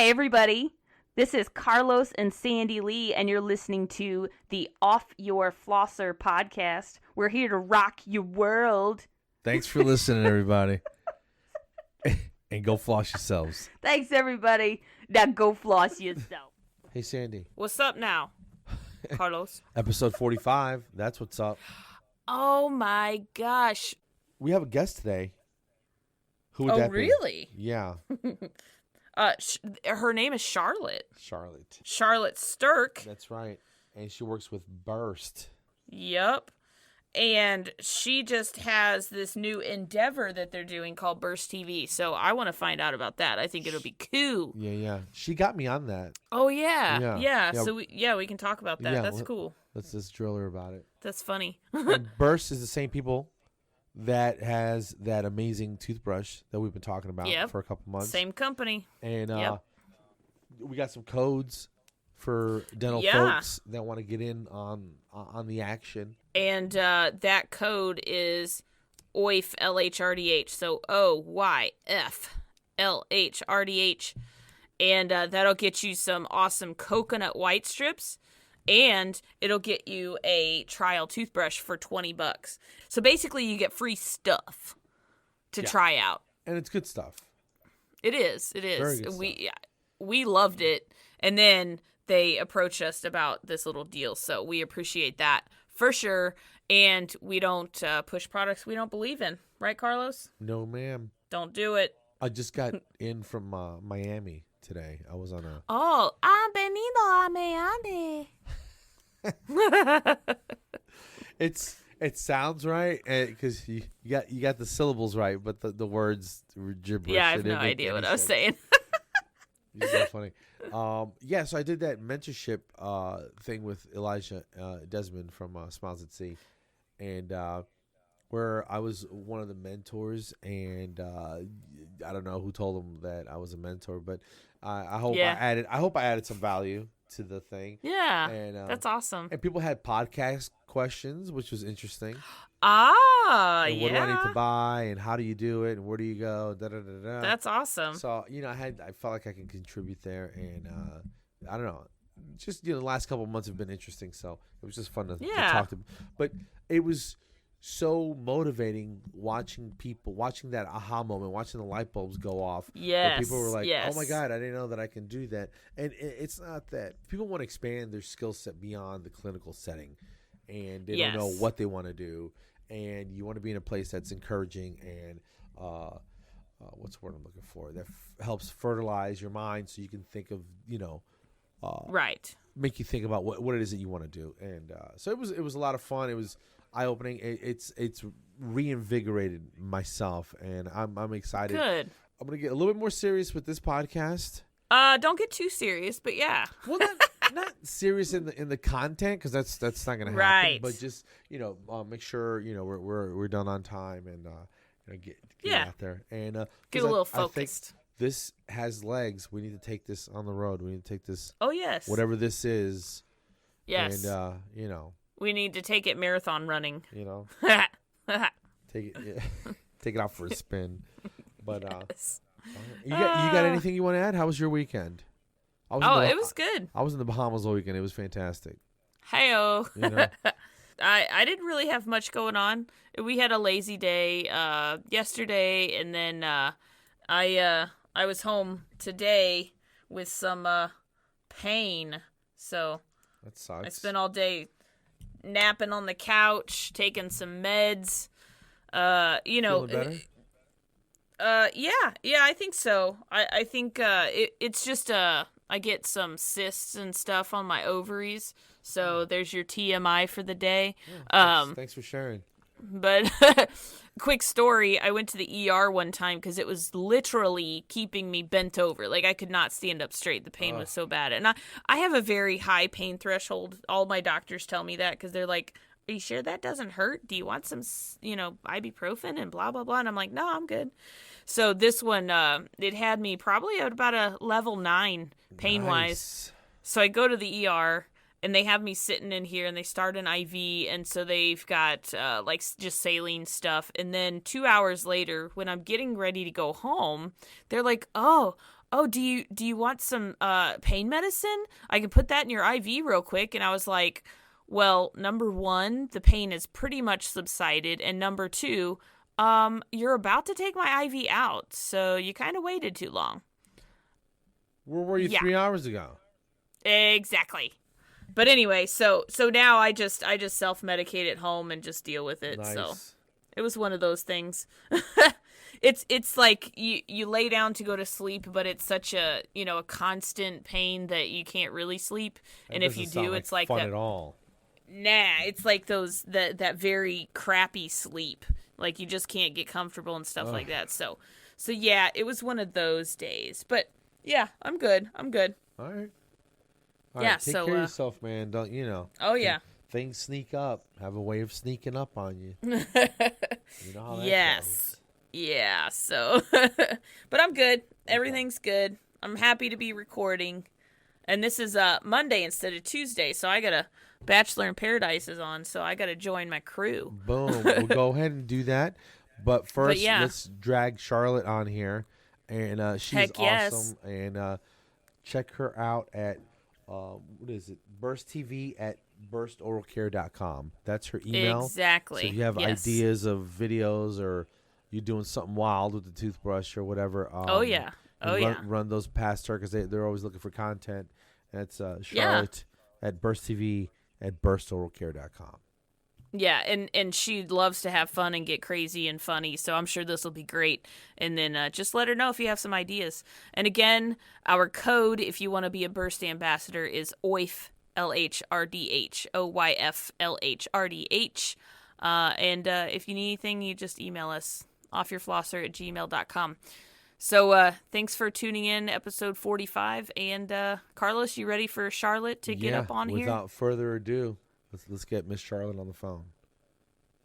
Hey, everybody. This is Carlos and Sandy Lee, and you're listening to the Off Your Flosser podcast. We're here to rock your world. Thanks for listening, everybody. And go floss yourselves. Thanks, everybody. Now go floss yourself. Hey, Sandy. What's up now, Carlos? Episode 45. That's what's up. Oh, my gosh. We have a guest today. Who would that be? Really? Yeah. Her name is Charlotte. Charlotte. Charlotte Stirk. That's right. And she works with Burst. Yep. And she just has this new endeavor that they're doing called Burst TV. So I want to find out about that. I think it'll be cool. Yeah. She got me on that. Oh, yeah. Yeah. So, we can talk about that. That's cool. Let's just drill her about it. That's funny. And Burst is the same people that has that amazing toothbrush that we've been talking about for a couple months. Same company. And we got some codes for dental folks that want to get in on the action. And that code is OYF LHRDH. So OYF LHRDH. And that'll get you some awesome coconut white strips. And it'll get you a trial toothbrush for $20. So basically, you get free stuff to try out. And it's good stuff. It is. It is. Very good stuff. We loved it. And then they approached us about this little deal. So we appreciate that for sure. And we don't push products we don't believe in. Right, Carlos? No, ma'am. Don't do it. I just got in from Miami today. I was on a... Oh, venido a Miami. It sounds right because you got the syllables right, but the words were gibberish. Yeah, I have no idea what I was saying. You're so funny. So I did that mentorship thing with Elijah Desmond from Smiles at Sea, and where I was one of the mentors, and I don't know who told him that I was a mentor, but I hope I added some value to the thing. Yeah, and, that's awesome. And people had podcast questions, which was interesting. And what do I need to buy, and how do you do it, and where do you go? That's awesome. So I felt like I can contribute there, and I don't know, just the last couple of months have been interesting, so it was just fun to talk to. But it was so motivating watching that aha moment, watching the light bulbs go off. Yes. Where people were like, oh my God, I didn't know that I can do that. And it's not that people want to expand their skill set beyond the clinical setting, and they don't know what they want to do. And you want to be in a place that's encouraging and what's the word I'm looking for? That helps fertilize your mind so you can think of, right. Make you think about what it is that you want to do. And so it was a lot of fun. It was eye-opening. It's reinvigorated myself, and I'm excited. Good. I'm going to get a little bit more serious with this podcast. Don't get too serious, but yeah. Well, not serious in the content, because that's not going to happen. Right. But just make sure we're done on time, and get out there and get a little focused. I think this has legs. We need to take this on the road. We need to take this. Oh yes. Whatever this is. Yes. And we need to take it marathon running. Take it out for a spin. But you got anything you want to add? How was your weekend? It was good. I was in the Bahamas all weekend. It was fantastic. Hey-o. I didn't really have much going on. We had a lazy day yesterday, and then I was home today with some pain. So that sucks. I spent all day napping on the couch, taking some meds. Feeling better? Yeah, I think so. I think it's just I get some cysts and stuff on my ovaries, so there's your TMI for the day. Thanks for sharing. But quick story, I went to the ER one time because it was literally keeping me bent over. Like, I could not stand up straight. The pain was so bad. And I have a very high pain threshold. All my doctors tell me that because they're like, are you sure that doesn't hurt? Do you want some, ibuprofen and blah, blah, blah? And I'm like, no, I'm good. So this one, it had me probably at about a level 9 pain-wise. Nice. So I go to the ER, and they have me sitting in here, and they start an IV, and so they've got, just saline stuff. And then 2 hours later, when I'm getting ready to go home, they're like, oh, "Oh, do you want some pain medicine? I can put that in your IV real quick." And I was like, "Well, number one, the pain has pretty much subsided, and number two, you're about to take my IV out, so you kind of waited too long." Where were you 3 hours ago? Exactly. But anyway, so now I just self-medicate at home and just deal with it. Nice. So it was one of those things. It's like you lay down to go to sleep, but it's such a a constant pain that you can't really sleep. And if you do, it's like fun that. At all. Nah, it's like that very crappy sleep. Like you just can't get comfortable and stuff like that. So yeah, it was one of those days. But yeah, I'm good. All right. Yeah, take so care of yourself, man. Don't Oh yeah. Things sneak up. Have a way of sneaking up on you. You know how that Yes. goes. Yeah. So, but I'm good. Everything's good. I'm happy to be recording, and this is Monday instead of Tuesday. So I got a Bachelor in Paradise is on. So I got to join my crew. Boom. We'll go ahead and do that. But first, yeah. let's drag Charlotte on here, and she's Heck yes. awesome. And check her out at what is it? Burst TV at burstoralcare.com. That's her email. Exactly. So if you have Yes. ideas of videos or you're doing something wild with the toothbrush or whatever. Oh yeah. Run those past her because they're always looking for content. That's Charlotte at Burst TV at burstoralcare.com. Yeah, and she loves to have fun and get crazy and funny, so I'm sure this will be great. And then just let her know if you have some ideas. And again, our code, if you want to be a Burst ambassador, is OYF, LHRDH, OYF, LHRDH. And if you need anything, you just email us, offyourflosser@gmail.com. So thanks for tuning in, episode 45. And Carlos, you ready for Charlotte to get up on here? Without further ado, let's get Miss Charlotte on the phone.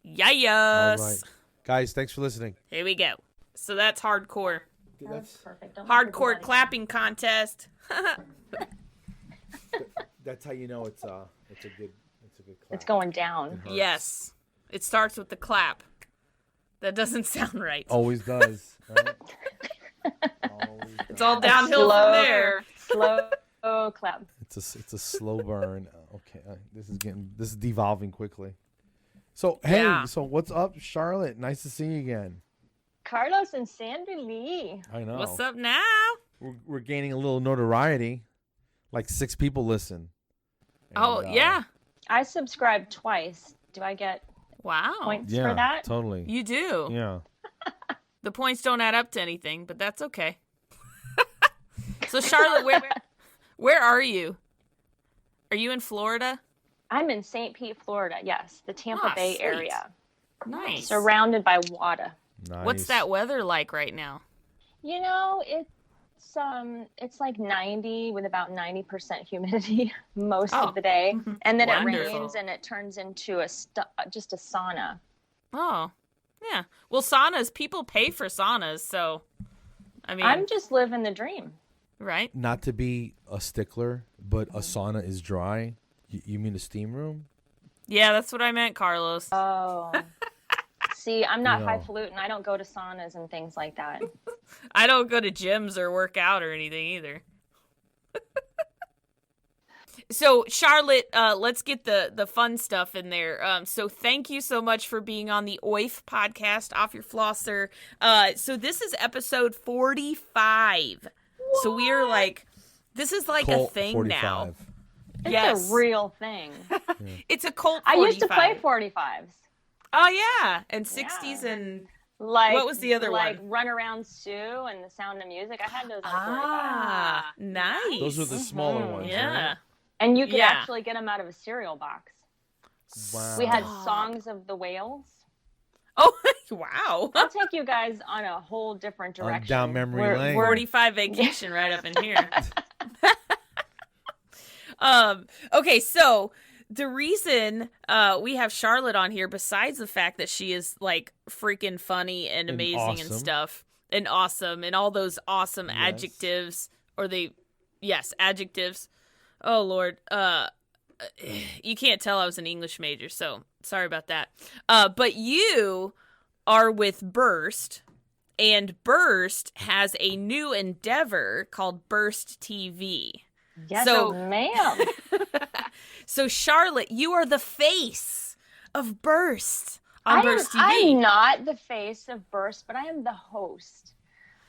Yes. All right. Guys, thanks for listening. Here we go. So that's hardcore. That's perfect. Don't Hardcore clapping contest. that's how you know it's a good clap. It's going down. Yes. It starts with the clap. That doesn't sound right. Always does. Right? It's all downhill from there. Slow clap. It's a slow burn. Okay, this is devolving quickly. So hey, so what's up, Charlotte? Nice to see you again. Carlos and Sandy Lee. I know. What's up now? We're gaining a little notoriety. Like 6 people listen. And, yeah. I subscribed twice. Do I get points for that? Totally. You do. Yeah. The points don't add up to anything, but that's okay. So Charlotte, where are you? Are you in Florida? I'm in St. Pete, Florida. Yes, the Tampa Bay sweet. area. Nice. Surrounded by water. Nice. What's that weather like right now? You know, it's like 90 with about 90% humidity most of the day, and then Wonderful. it rains and it turns into just a sauna. Oh, yeah. Well, saunas, people pay for saunas, so I mean, I'm just living the dream. right? Not to be a stickler, but a sauna is dry. You mean a steam room? Yeah, that's what I meant, Carlos. Oh. See, I'm not No. highfalutin. I don't go to saunas and things like that. I don't go to gyms or work out or anything either. So, Charlotte, let's get the fun stuff in there. So thank you so much for being on the OYF podcast, Off Your Flosser. So this is episode 45. What? So we are like, this is like Colt a thing 45. now. It's Yes. a real thing. It's a Colt 45. I used to play 45s. Oh, yeah. And 60s and... Like, What was the other like one? Run Around Sue and The Sound of Music. I had those on 45. Ah, nice. Those were the smaller ones, Yeah. right? And you could Yeah. actually get them out of a cereal box. Wow. We had Stop. Songs of the Whales. Oh, wow. I'll take you guys on a whole different direction. down memory lane. 45 vacation right up in here. Okay, so the reason we have Charlotte on here, besides the fact that she is like freaking funny and amazing and awesome. stuff, and awesome, and all those awesome Yes. adjectives, adjectives. Oh Lord, you can't tell I was an English major, so sorry about that. But you are with Burst, And Burst has a new endeavor called Burst TV. Yes, So- ma'am. So, Charlotte, you are the face of Burst on Burst TV. I'm not the face of Burst, but I am the host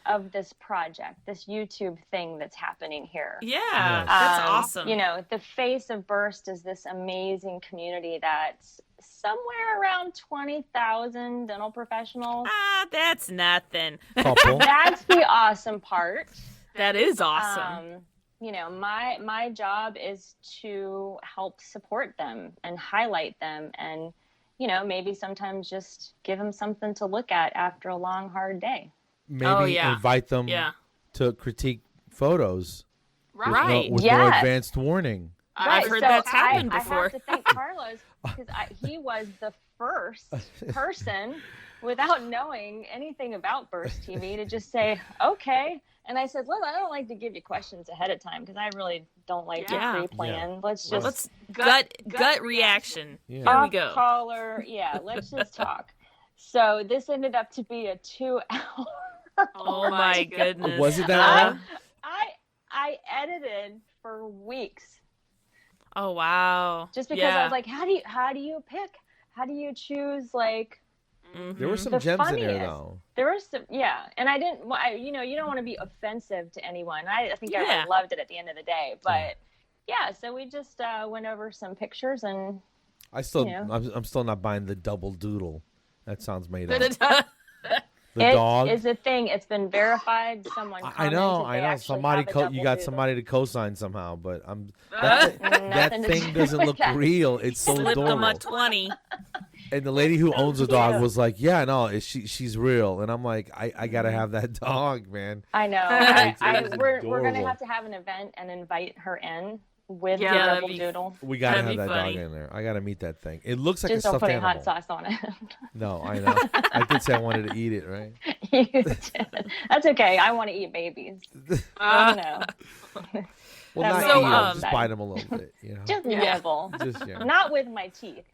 of this project, this YouTube thing that's happening here. Yeah, Yes. that's awesome. You know, the face of Burst is this amazing community that's somewhere around 20,000 dental professionals. That's nothing. Couple. That's the awesome part. That is awesome. You know, my job is to help support them and highlight them and, you know, maybe sometimes just give them something to look at after a long, hard day. Maybe invite them to critique photos Right. with no advanced warning. I've heard that's happened before. I have to thank Carlos because he was the first person without knowing anything about Burst TV to just say, okay. And I said, look, I don't like to give you questions ahead of time because I really don't like to pre-plan. Yeah. Let's gut reaction. Yeah. Here we go. Caller. Yeah, let's just talk. So this ended up to be a 2-hour. Oh my goodness. Was it that long? I edited for weeks. Oh wow. Just because I was like, how do you pick? How do you choose like There were some the gems in there funniest? though. There was some, and I didn't. You know, you don't want to be offensive to anyone. I think I loved it at the end of the day, but so we just went over some pictures and. I'm still not buying the double doodle. That sounds made up. The dog is a thing. It's been verified. Someone. I know. Somebody you got somebody to co-sign somehow, but that thing doesn't look real. It's so Slipped adorable. them a 20. And the lady who owns the dog was like, "Yeah, no, she's real." And I'm like, "I gotta have that dog, man." I know. We're gonna have to have an event and invite her in with the double doodle. We gotta have that funny. dog in there. I gotta meet that thing. It looks like Just a don't stuffed put any animal. hot sauce on it. No, I know. I did say I wanted to eat it, right? You did. That's okay. I want to eat babies. I don't know. Well, not So, eat them, just bite them a little bit, you know. Just nibble. Not with my teeth.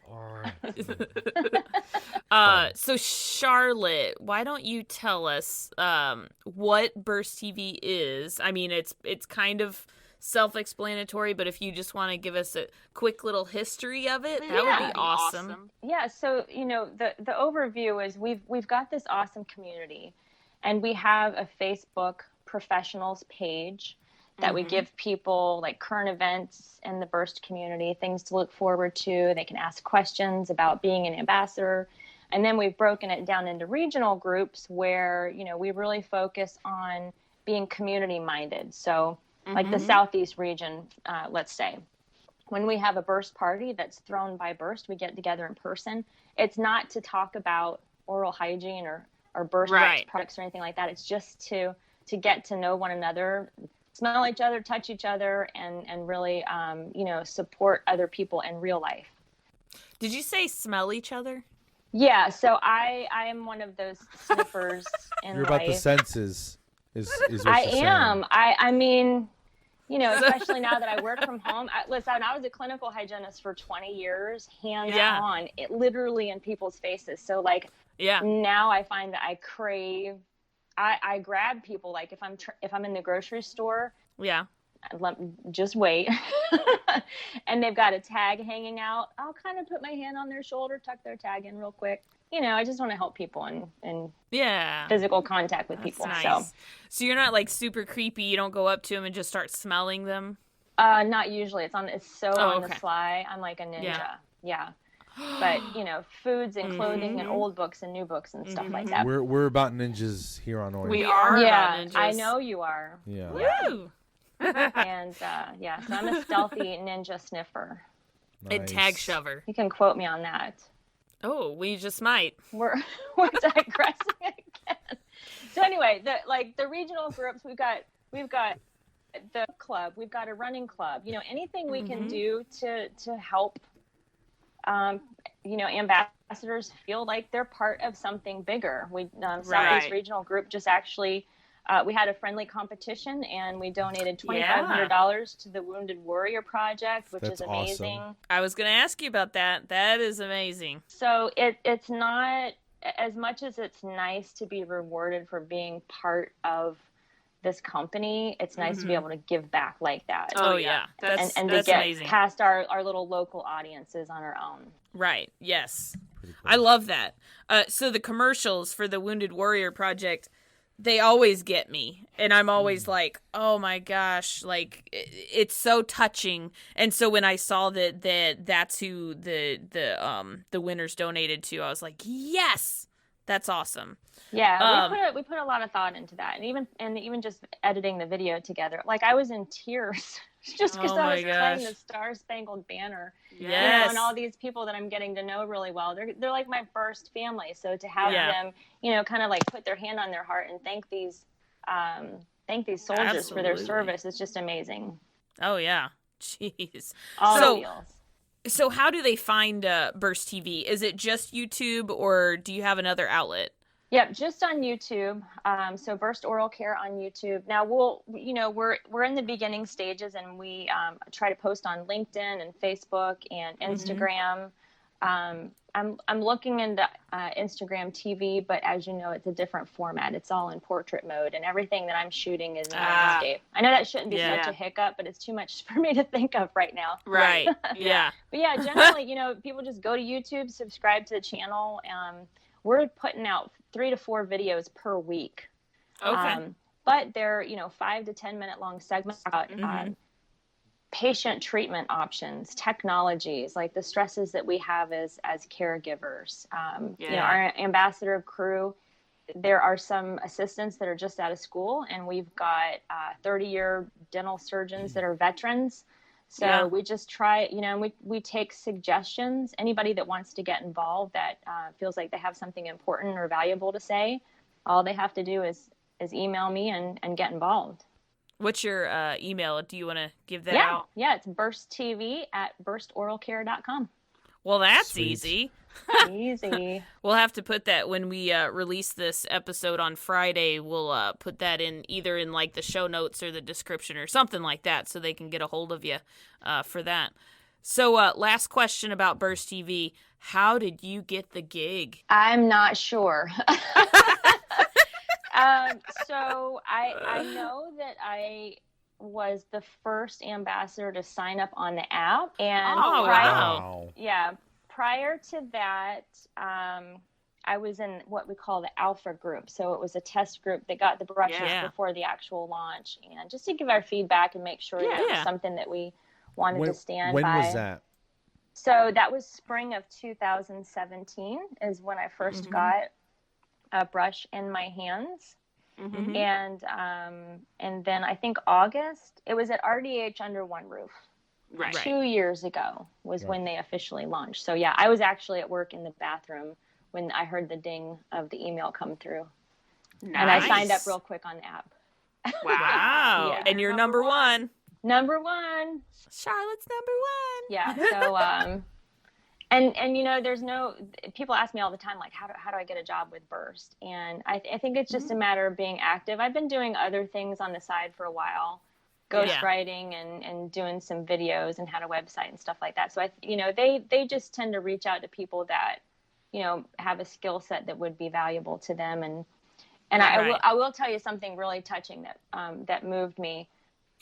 So Charlotte, why don't you tell us what Burst TV is? I mean, it's kind of self-explanatory, but if you just want to give us a quick little history of it, that would be awesome. Yeah, so you know, the overview is we've got this awesome community, and we have a Facebook professionals page that we give people like current events in the Burst community, things to look forward to. They can ask questions about being an ambassador. And then we've broken it down into regional groups where, you know, we really focus on being community minded. So like the Southeast region, let's say, when we have a Burst party that's thrown by Burst, we get together in person. It's not to talk about oral hygiene or Burst products or anything like that. It's just to get to know one another, smell each other, touch each other, and really, you know, support other people in real life. Did you say smell each other? Yeah, so I am one of those sniffers in You're life. about the senses, is what I you're am. saying. I mean, you know, especially now that I work from home. Listen, I was a clinical hygienist for 20 years, hands-on, it literally in people's faces. So, like, now I find that I crave. I grab people, like if I'm in the grocery store, just wait, and they've got a tag hanging out, I'll kind of put my hand on their shoulder, tuck their tag in real quick. You know, I just want to help people in physical contact with people. Nice. So you're not like super creepy. You don't go up to them and just start smelling them. Not usually. It's on the sly. I'm like a ninja. Yeah. But, you know, foods and clothing and old books and new books and stuff like that. We're about ninjas here on OYF. We are about ninjas. I know you are. Yeah. Woo! And, so I'm a stealthy ninja sniffer. Nice. And tag shover. You can quote me on that. Oh, we just might. We're digressing again. So anyway, the regional groups, we've got the club, we've got a running club. You know, anything we can do to help you know, ambassadors feel like they're part of something bigger. We Southeast Regional Group just actually we had a friendly competition and we donated $2,500 to the Wounded Warrior Project, which is amazing. Awesome. I was going to ask you about that. That is amazing. So it's not as much as it's nice to be rewarded for being part of this company, it's nice to be able to give back like that. Oh yeah, and to that's get amazing. past our little local audiences on our own. Right. Yes. Cool. I love that. So the commercials for the Wounded Warrior Project, they always get me, and I'm always like, oh my gosh, like it's so touching. And so when I saw that's who the winners donated to, I was like, yes, that's awesome. Yeah, we put a lot of thought into that, and even just editing the video together. Like I was in tears just because I was playing the Star Spangled Banner. Yes. And all these people that I'm getting to know really well, they're like my first family. So to have them, kind of like put their hand on their heart and thank these soldiers for their service is just amazing. Oh yeah, jeez. All the feels. So how do they find Burst TV? Is it just YouTube, or do you have another outlet? Yep, just on YouTube. So Burst Oral Care on YouTube. Now we're in the beginning stages, and we try to post on LinkedIn and Facebook and Instagram. I'm looking into Instagram TV, but as you know, it's a different format. It's all in portrait mode, and everything that I'm shooting is in landscape. I know that shouldn't be such a hiccup, but it's too much for me to think of right now. Right. Yeah. But yeah, generally, people just go to YouTube, subscribe to the channel. We're putting out 3 to 4 videos per week. Okay. But they're, 5 to 10 minute long segments about patient treatment options, technologies, like the stresses that we have as caregivers. Our ambassador crew, there are some assistants that are just out of school, and we've got 30-year dental surgeons that are veterans. So we just try, we take suggestions. Anybody that wants to get involved that feels like they have something important or valuable to say, all they have to do is email me and get involved. What's your email? Do you want to give that out? Yeah, it's bursttv@burstoralcare.com. Well, that's Sweet. easy. Easy. We'll have to put that when we release this episode on Friday. We'll put that either in like the show notes or the description or something like that, so they can get a hold of you for that. So last question about Burst TV. How did you get the gig? I'm not sure. So I know that I was the first ambassador to sign up on the app. And wow. Prior to that, I was in what we call the alpha group. So it was a test group that got the brushes before the actual launch, and just to give our feedback and make sure that it was something that we wanted to stand by. When was that? So that was spring of 2017 is when I first got a brush in my hands. And then I think August, it was at RDH Under One Roof. Right. 2 years ago was when they officially launched. So yeah, I was actually at work in the bathroom when I heard the ding of the email come through. Nice. And I signed up real quick on the app. Wow. And you're number one. Number one. Charlotte's number one. Yeah. So, and there's people ask me all the time, like, how do I get a job with Burst? And I think it's just a matter of being active. I've been doing other things on the side for a while. Ghostwriting and doing some videos and had a website and stuff like that. So they just tend to reach out to people that, have a skill set that would be valuable to them. And I will tell you something really touching that moved me.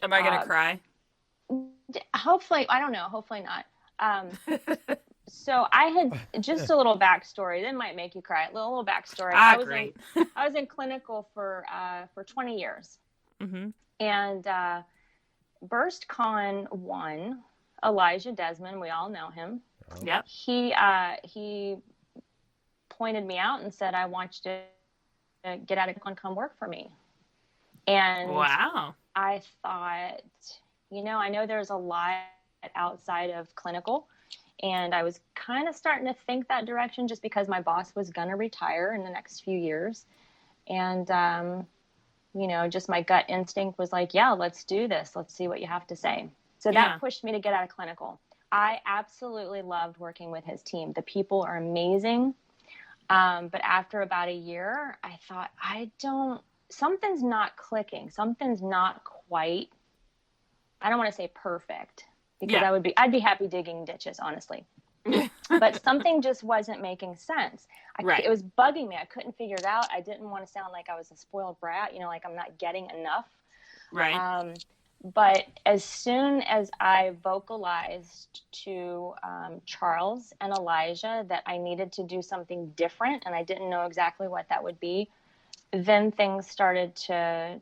Am I going to cry? Hopefully, I don't know. Hopefully not. So I had just a little backstory. That might make you cry. A little backstory. I was in clinical for 20 years. And BurstCon 1, Elijah Desmond, we all know him. Yep. He pointed me out and said, I want you to get out of and come work for me. And wow. I thought, I know there's a lot outside of clinical, and I was kind of starting to think that direction just because my boss was going to retire in the next few years. And, just my gut instinct was like, yeah, let's do this. Let's see what you have to say. So that pushed me to get out of clinical. I absolutely loved working with his team. The people are amazing. But after about a year, I thought, something's not clicking. Something's not quite, I don't want to say perfect, because I'd be happy digging ditches, honestly. But something just wasn't making sense. Right. It was bugging me. I couldn't figure it out. I didn't want to sound like I was a spoiled brat, like I'm not getting enough. Right. But as soon as I vocalized to Charles and Elijah that I needed to do something different, and I didn't know exactly what that would be, then things started to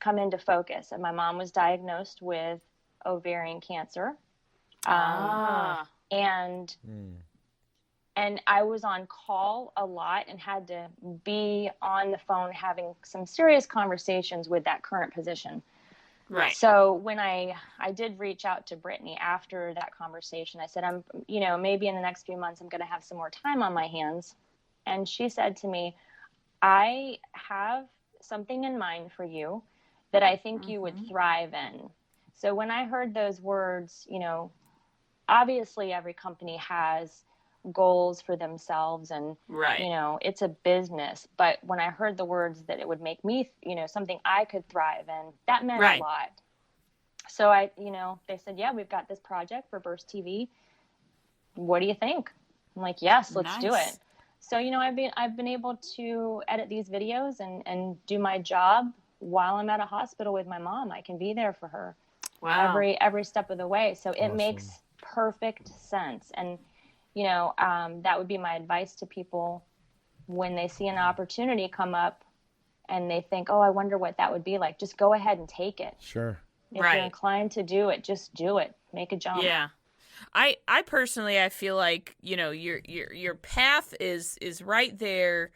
come into focus. And my mom was diagnosed with ovarian cancer. And I was on call a lot and had to be on the phone having some serious conversations with that current position. Right. So when I did reach out to Brittany after that conversation, I said, maybe in the next few months, I'm going to have some more time on my hands. And she said to me, I have something in mind for you that I think you would thrive in. So when I heard those words, obviously every company has goals for themselves and, it's a business. But when I heard the words that it would make me, something I could thrive in, that meant a lot. So they said, yeah, we've got this project for Burst TV. What do you think? I'm like, yes, let's do it. So, I've been able to edit these videos and do my job while I'm at a hospital with my mom. I can be there for her every step of the way. So it makes perfect sense. And, that would be my advice to people when they see an opportunity come up and they think, oh, I wonder what that would be like. Just go ahead and take it. Sure. If you're inclined to do it, just do it. Make a jump. Yeah. I personally, I feel like, your path is right there.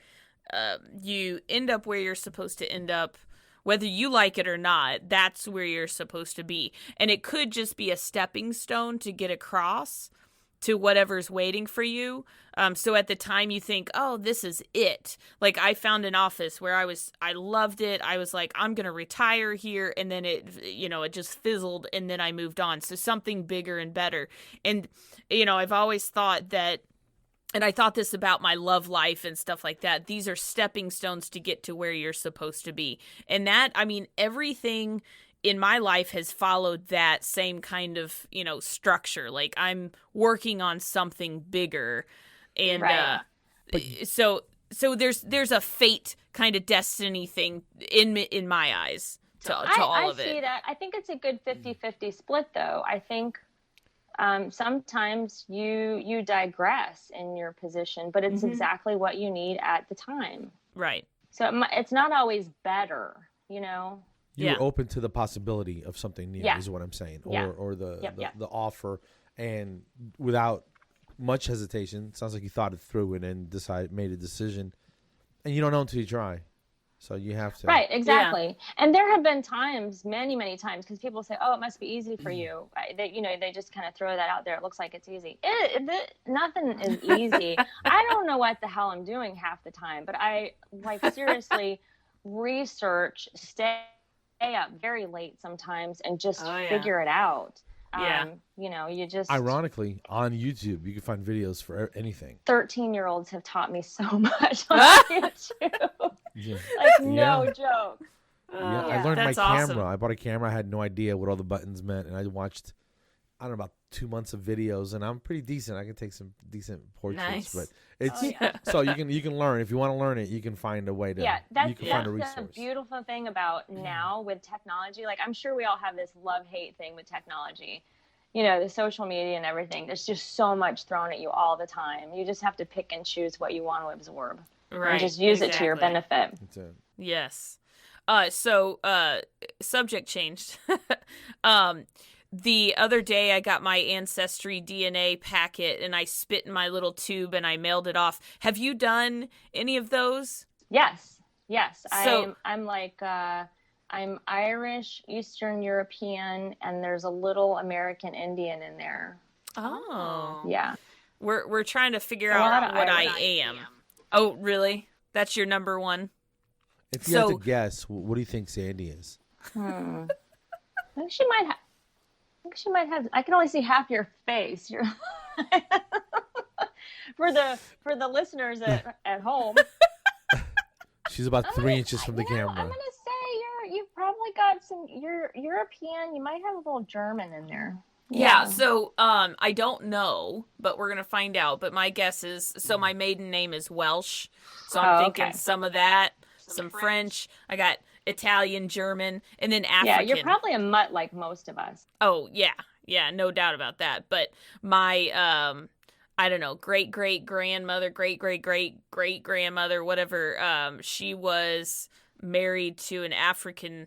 You end up where you're supposed to end up, whether you like it or not. That's where you're supposed to be. And it could just be a stepping stone to get across to whatever's waiting for you. So at the time you think, oh, this is it. Like I found an office where I loved it. I was like, I'm going to retire here. And then it just fizzled and then I moved on. So something bigger and better. And, I've always thought that, and I thought this about my love life and stuff like that. These are stepping stones to get to where you're supposed to be. And that, everything in my life has followed that same kind of, structure. Like I'm working on something bigger. And so there's a fate kind of destiny thing in my eyes to all of it. I see that. I think it's a good 50-50 split though. I think sometimes you digress in your position, but it's exactly what you need at the time. Right. So it's not always better, You're open to the possibility of something new, is what I'm saying, or the offer, and without much hesitation. Sounds like you thought it through and then made a decision, and you don't know until you try. So you have to. Right, exactly. Yeah. And there have been times, many, many times, because people say, "Oh, it must be easy for you." They just kind of throw that out there. It looks like it's easy. Nothing is easy. I don't know what the hell I'm doing half the time, but I seriously research, stay up very late sometimes, and just figure it out. You just. Ironically, on YouTube, you can find videos for anything. 13-year-olds have taught me so much on YouTube. No joke. I learned my camera. I bought a camera. I had no idea what all the buttons meant, and I watched, I don't know, about 2 months of videos, and I'm pretty decent. I can take some decent portraits, but it's so you can learn. If you want to learn it, you can find a way to. Yeah, that's find a resource. The beautiful thing about now with technology. Like I'm sure we all have this love-hate thing with technology. The social media and everything. There's just so much thrown at you all the time. You just have to pick and choose what you want to absorb. Right. And just use it to your benefit. Yes. So subject changed. The other day I got my Ancestry DNA packet and I spit in my little tube and I mailed it off. Have you done any of those? Yes. So, I'm Irish, Eastern European, and there's a little American Indian in there. Oh. Yeah. We're trying to figure out what I am. Oh, really? That's your number one? If you had to guess, what do you think Sandy is? I think she might have. I can only see half your face. For the listeners at home. She's about 3 inches from the camera. I'm gonna say you've probably got you're European. You might have a little German in there. Yeah, so I don't know, but we're gonna find out. But my guess is, so my maiden name is Welsh, so I'm thinking some of that, some French. I got Italian, German, and then African. Yeah, you're probably a mutt like most of us. Oh yeah, no doubt about that. But my I don't know, great grandmother, great grandmother, whatever. She was married to an African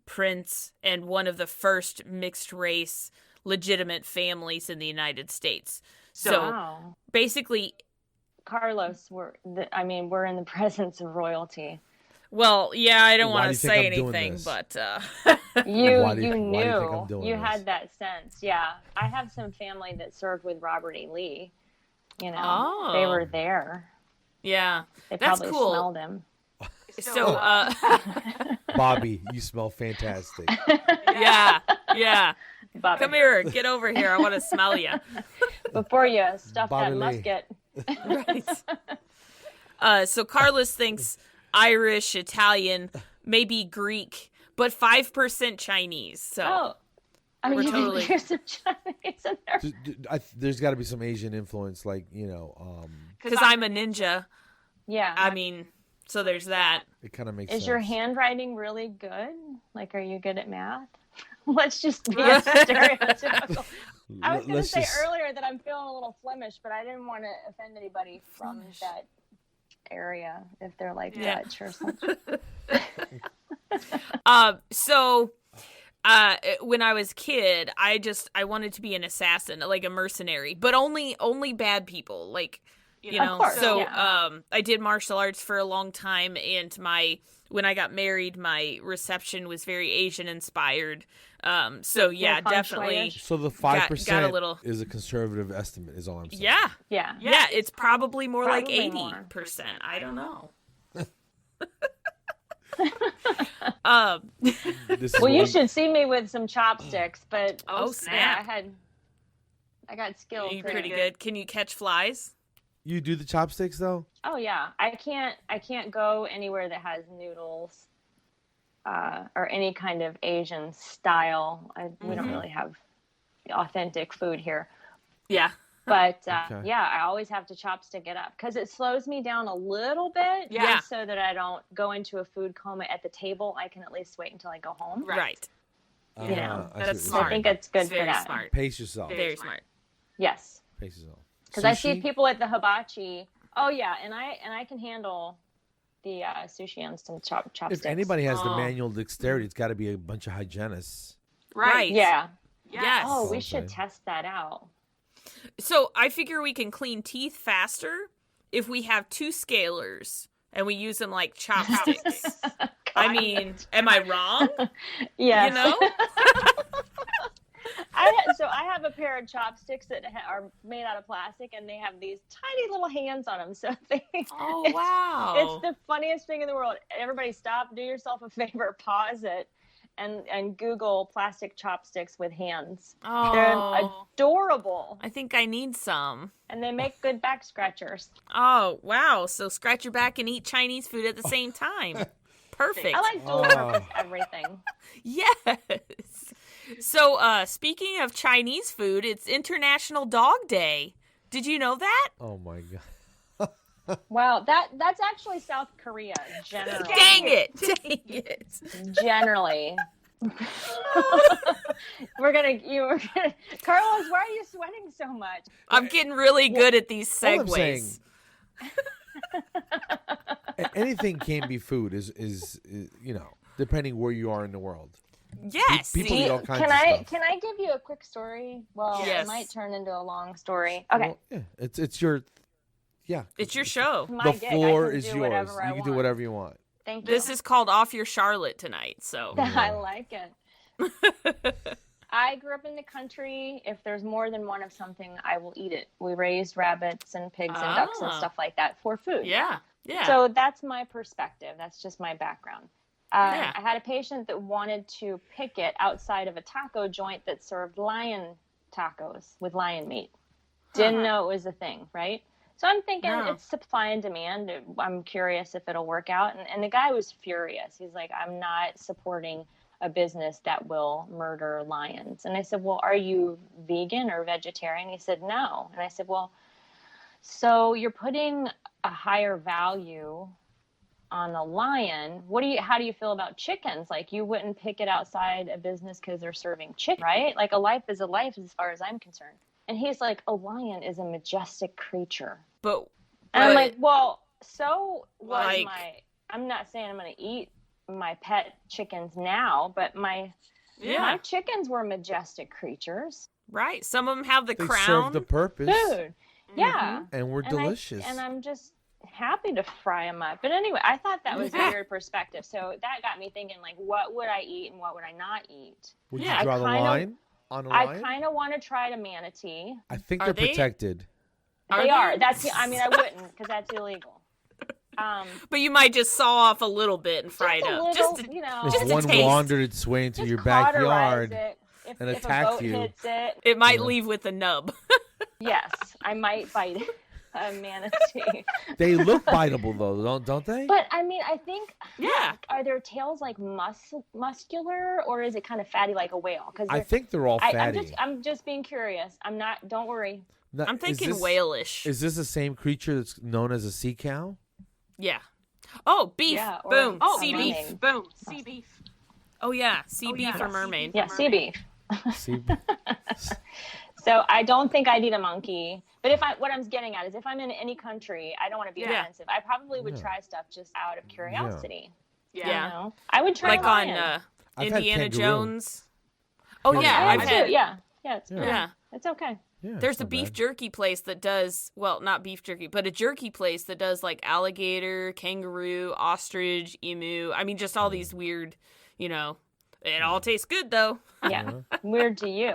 prince and one of the first mixed race legitimate families in the United States. So basically, Carlos, we're in the presence of royalty. Well, yeah, I don't want to say anything, but you knew, you had that sense. Yeah, I have some family that served with Robert E. Lee. You know, they were there. Yeah, they that's probably cool. smelled him. So, Bobby, you smell fantastic. Yeah. Bobby. Come here, get over here. I want to smell you. Before you stuff that musket. Right. So Carlos thinks Irish, Italian, maybe Greek, but 5% Chinese. So we're totally. Think there's some Chinese in there? There's got to be some Asian influence, like, you know. Because I'm a ninja. Yeah. I mean, so there's that. It kind of makes sense. Is your handwriting really good? Like, are you good at math? Let's just be stereotypical. I was going to say earlier that I'm feeling a little Flemish, but I didn't want to offend anybody from that area if they're like Dutch or something. So when I was a kid, I wanted to be an assassin, like a mercenary, but only bad people, like, you know. Course, so I did martial arts for a long time, and when I got married, my reception was very Asian inspired. So yeah, definitely. So the 5% is a conservative estimate, is all I'm saying. Yeah. It's probably more like 80%. I don't know. Well, you should see me with some chopsticks, but snap! I got skills. You're pretty good. Can you catch flies? You do the chopsticks though? Oh yeah, I can't go anywhere that has noodles, or any kind of Asian style. We don't really have authentic food here. Yeah. But I always have to chopstick it up because it slows me down a little bit. Yeah. So that I don't go into a food coma at the table. I can at least wait until I go home. Right. You know, that's smart. I think it's good for that. Smart. Pace yourself. Very smart. Yes. Pace yourself. Because I see people at the hibachi. Oh yeah, and I can handle the sushi and some chopsticks. If anybody has the manual dexterity, it's got to be a bunch of hygienists. Right. Yeah. Yes. Oh, we should test that out. So I figure we can clean teeth faster if we have 2 scalers and we use them like chopsticks. I mean, am I wrong? Yeah. You know? I have a pair of chopsticks that are made out of plastic, and they have these tiny little hands on them. So oh wow, it's the funniest thing in the world. Everybody, stop! Do yourself a favor, pause it, and Google plastic chopsticks with hands. Oh, they're adorable. I think I need some. And they make good back scratchers. Oh wow! So scratch your back and eat Chinese food at the same time. Perfect. I like dual purpose everything. Yes. So, speaking of Chinese food, it's International Dog Day. Did you know that? Oh my god! Wow, that's actually South Korea generally. Dang it! Generally. Carlos, why are you sweating so much? I'm getting really good at these segues. Anything can be food is you know, depending where you are in the world. Yes. People eat all kinds of stuff. Can I give you a quick story? Well, yes. It might turn into a long story. Okay. Well, yeah, it's your It's your show. The floor is yours. You can do whatever you want. Thank you. This is called Off Your Charlotte tonight, so. I like it. I grew up in the country. If there's more than one of something, I will eat it. We raised rabbits and pigs and ducks and stuff like that for food. Yeah. So that's my perspective. That's just my background. I had a patient that wanted to pick it outside of a taco joint that served lion tacos with lion meat. Didn't know it was a thing, right? So I'm thinking it's supply and demand. I'm curious if it'll work out. And the guy was furious. He's like, I'm not supporting a business that will murder lions. And I said, well, are you vegan or vegetarian? He said, no. And I said, well, so you're putting a higher value on a lion. How do you feel about chickens? Like, you wouldn't pick it outside a business because they're serving chicken, right? Like, a life is a life as far as I'm concerned. And he's like, a lion is a majestic creature. But and I'm like, well, so was like, I'm not saying I'm going to eat my pet chickens now, but my chickens were majestic creatures. Right. Some of them have the They crown. serve the purpose. Food. Yeah. And we're delicious. And I'm just happy to fry them up. But anyway, I thought that was a weird perspective. So that got me thinking, like, what would I eat and what would I not eat? Would you draw the line on a lion? I kind of want to try the manatee. I think they're protected. They are. I wouldn't, because that's illegal. But you might just saw off a little bit and fry it up. Little, If one wandered its way into your backyard and attacked you, hits it might leave with a nub. Yes, I might bite a manatee. They look biteable though, don't they? But I mean, I think, are their tails like muscular, or is it kind of fatty like a whale? Because I think they're all fatty. I'm just being curious. I'm not. Don't worry. I'm thinking whale-ish. Is this the same creature that's known as a sea cow? Yeah. Oh, beef. Yeah, boom. Oh, sea beef. Boom. Sea beef. Oh yeah, sea beef or mermaid. Yeah, sea beef. Sea So I don't think I'd eat a monkey. But what I'm getting at is, if I'm in any country, I don't want to be offensive. I probably would try stuff just out of curiosity. Yeah. You know? I would try like a lion. on I've Indiana had kangaroo. Jones. Oh yeah, I I've have had. too. Yeah. It's Yeah. It's okay. Yeah, There's it's a not beef bad. jerky place that does, well, not beef jerky, but a jerky place that does like alligator, kangaroo, ostrich, emu. I mean, just all these weird, it all tastes good though. Yeah. Weird to you.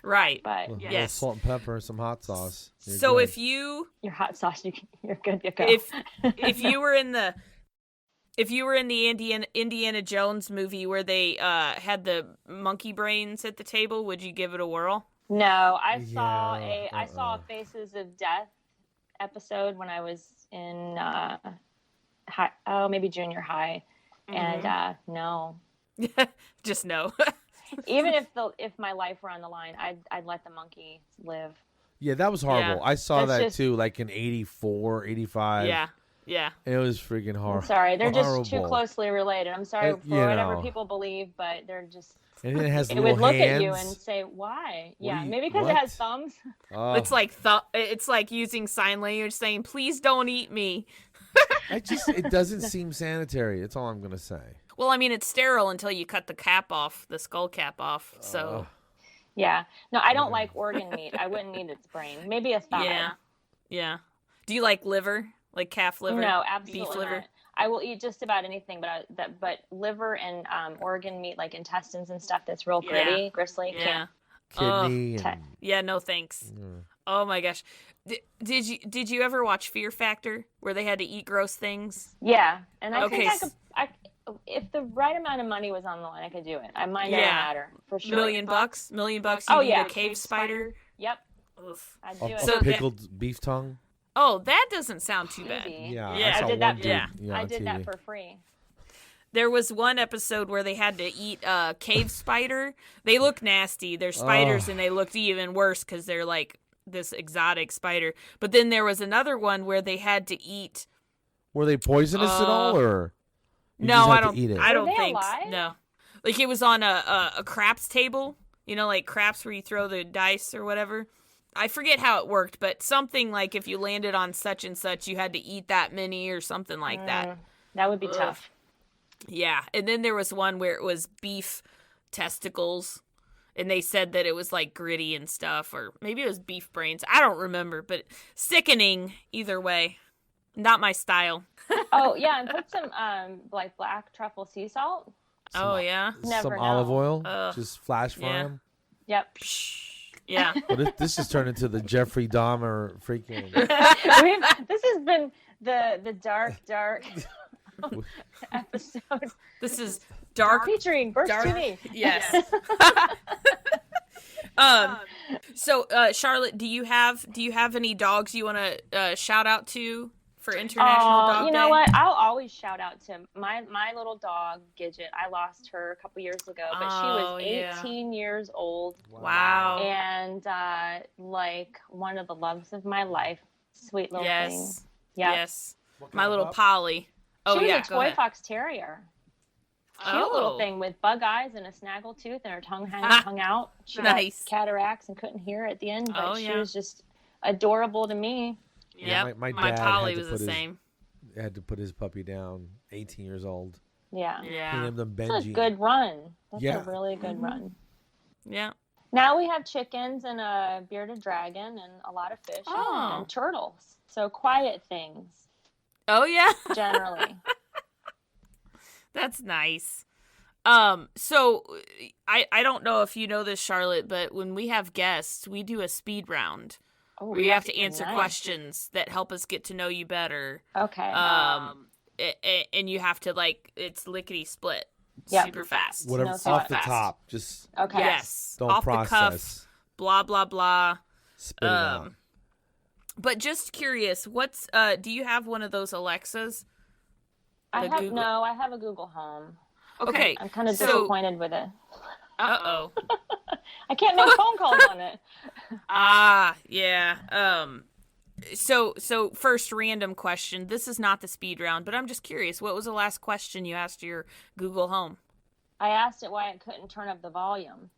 Right. But A little Yes. salt and pepper and some hot sauce. You're So good. if you your hot sauce, you're good to go. if you were in the Indiana Jones movie where they had the monkey brains at the table, would you give it a whirl? No, I saw Yeah, a Faces of Death episode when I was in maybe junior high, and no. Just no. Even if my life were on the line, I'd let the monkey live. Yeah, that was horrible. Yeah. I saw That's that just- too, like in 84, 85. Yeah. It was freaking horrible. I'm sorry, they're horrible. just too closely related. I'm sorry for whatever people believe, but they're just. And then it has It little would look hands. at you and say, "Why?" What Yeah, do you- maybe because what? it has thumbs. Oh, It's like using sign language saying, "Please don't eat me." it doesn't seem sanitary. That's all I'm gonna say. Well, I mean, it's sterile until you cut the cap off, the skull cap off. So Yeah, no, I don't like organ meat. I wouldn't eat its brain. Maybe a thigh. yeah. Do you like liver, like calf liver? No, absolutely beef liver. not. I will eat just about anything, but liver and organ meat, like intestines and stuff, that's real gritty, gristly. Yeah. Kidney Oh, and Yeah, no thanks. Oh my gosh. Did you ever watch Fear Factor where they had to eat gross things? Yeah, and I think Okay, if the right amount of money was on the line, I could do it. I might not Yeah. matter for sure. $1 million bucks? Oh, You'd eat yeah. a cave spider? Yep, Oof. I'd do a it. So pickled beef tongue. Oh, that doesn't sound too bad. Easy. Yeah, Yeah, I I saw did that. one dude, Yeah. I on did that TV. for free. There was one episode where they had to eat a cave spider. They look nasty. They're spiders, and they looked even worse because they're like this exotic spider. But then there was another one where they had to eat. Were they poisonous at all, or you No, just I had to don't. eat it? I don't Were they think alive? no. Like it was on a craps table. Like craps where you throw the dice or whatever. I forget how it worked, but something like if you landed on such and such, you had to eat that many or something like that. That would be Ugh. tough. Yeah, and then there was one where it was beef testicles, and they said that it was like gritty and stuff, or maybe it was beef brains. I don't remember, but sickening either way. Not my style. Oh yeah, and put some like black truffle sea salt. Oh yeah, Never Some know. olive oil, Ugh. just flash fry Yeah. 'em. Yep. yeah. But this has turned into the Jeffrey Dahmer freaking. This has been the dark episode This is dark. featuring Burst Dark. TV. Yes. So Charlotte, do you have any dogs you want to shout out to for International Dog Day? You know what? I'll always shout out to my little dog, Gidget. I lost her a couple years ago, but she was 18 years old. Wow. And like one of the loves of my life. Sweet little thing. Yep. Yes. My little Polly. Oh, she was yeah. a toy fox terrier. Cute little thing with bug eyes and a snaggle tooth, and her tongue hung out. She got cataracts and couldn't hear at the end, but she was just adorable to me. Yeah, my my dad Polly was the same. Had to put his puppy down, 18 years old. Yeah. He named them Benji. That's a good run. That's a really good run. Yeah. Now we have chickens and a bearded dragon and a lot of fish and turtles. So quiet things. Oh, yeah. Generally. That's nice. So I don't know if you know this, Charlotte, but when we have guests, we do a speed round. Oh, where you have to answer questions that help us get to know you better. Okay. And you have to it's lickety split. Yep. Super fast. Whatever off the top. Just yes. Don't off process. The cuff. Blah blah blah. Spit it out. But just curious, what's do you have one of those Alexas? I have a Google Home. Okay. I'm kind of disappointed with it. Uh-oh. I can't make phone calls on it. Yeah. So first random question. This is not the speed round, but I'm just curious. What was the last question you asked your Google Home? I asked it why it couldn't turn up the volume.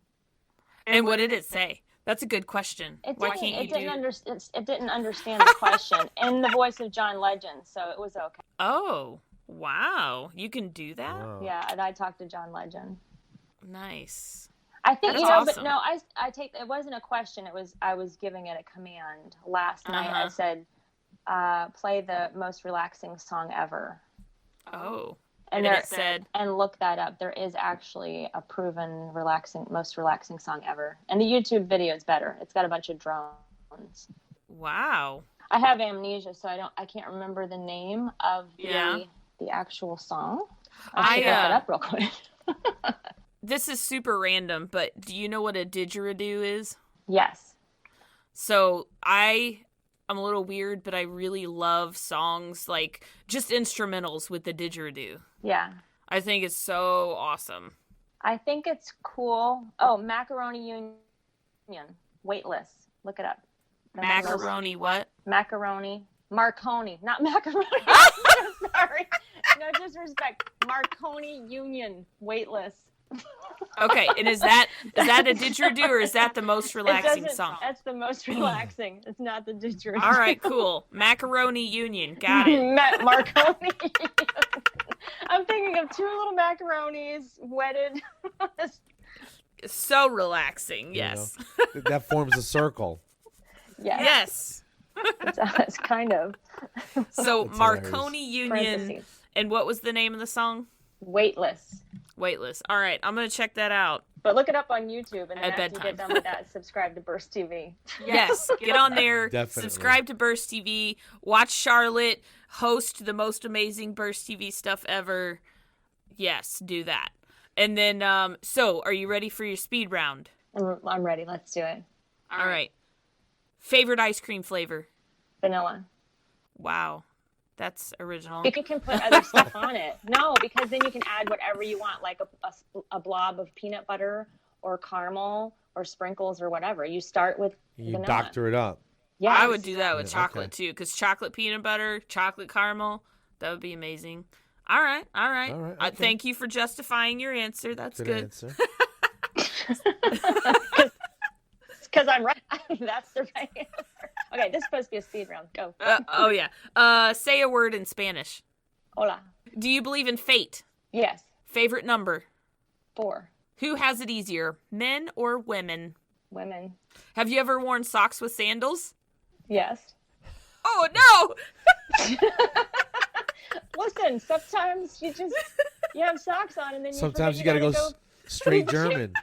And what did it say? That's a good question. It didn't understand the question in the voice of John Legend, so it was okay. Oh, wow. You can do that? Wow. Yeah, and I talked to John Legend. Nice. I think That's awesome. but no, I take it wasn't a question. I was giving it a command. Last night I said, play the most relaxing song ever. Oh. And it said, and look that up. There is actually a proven most relaxing song ever. And the YouTube video is better. It's got a bunch of drones. Wow. I have amnesia, so I can't remember the name of the actual song. I should look it up real quick. This is super random, but do you know what a didgeridoo is? Yes. So I'm a little weird, but I really love songs, like just instrumentals with the didgeridoo. Yeah. I think it's so awesome. I think it's cool. Oh, Macaroni Union. Weightless. Look it up. Macaroni what? Macaroni. Marconi. Not macaroni. Sorry. No disrespect. Marconi Union. Weightless. Okay, and is that a didgeridoo or is that the most relaxing song? That's the most relaxing. It's not the didgeridoo. All right, cool. Macaroni Union. Got it. Marconi. I'm thinking of two little macaronis wedded. So relaxing, yes. You know, that forms a circle. Yes. It's kind of. So Marconi Union. And what was the name of the song? Weightless. Weightless. All right, I'm going to check that out. But look it up on YouTube, and then after bedtime. you get done with that, subscribe to Burst TV. Yes, get on there. Definitely. Subscribe to Burst TV. Watch Charlotte host the most amazing Burst TV stuff ever. Yes, do that. And then, so are you ready for your speed round? I'm ready. Let's do it. All right. Favorite ice cream flavor? Vanilla. Wow. That's original. You can put other stuff on it. No, because then you can add whatever you want, like a blob of peanut butter or caramel or sprinkles or whatever. You start with vanilla. Doctor it up. Yeah, I would do that with chocolate too, because chocolate peanut butter, chocolate caramel, that would be amazing. All right. Okay. Thank you for justifying your answer. That's good. Answer. Because I'm right. That's the right answer. Okay, this is supposed to be a speed round. Go. Oh, yeah. Say a word in Spanish. Hola. Do you believe in fate? Yes. Favorite number? 4. Who has it easier, men or women? Women. Have you ever worn socks with sandals? Yes. Oh, no! Listen, sometimes you have socks on and then sometimes you gotta go straight German.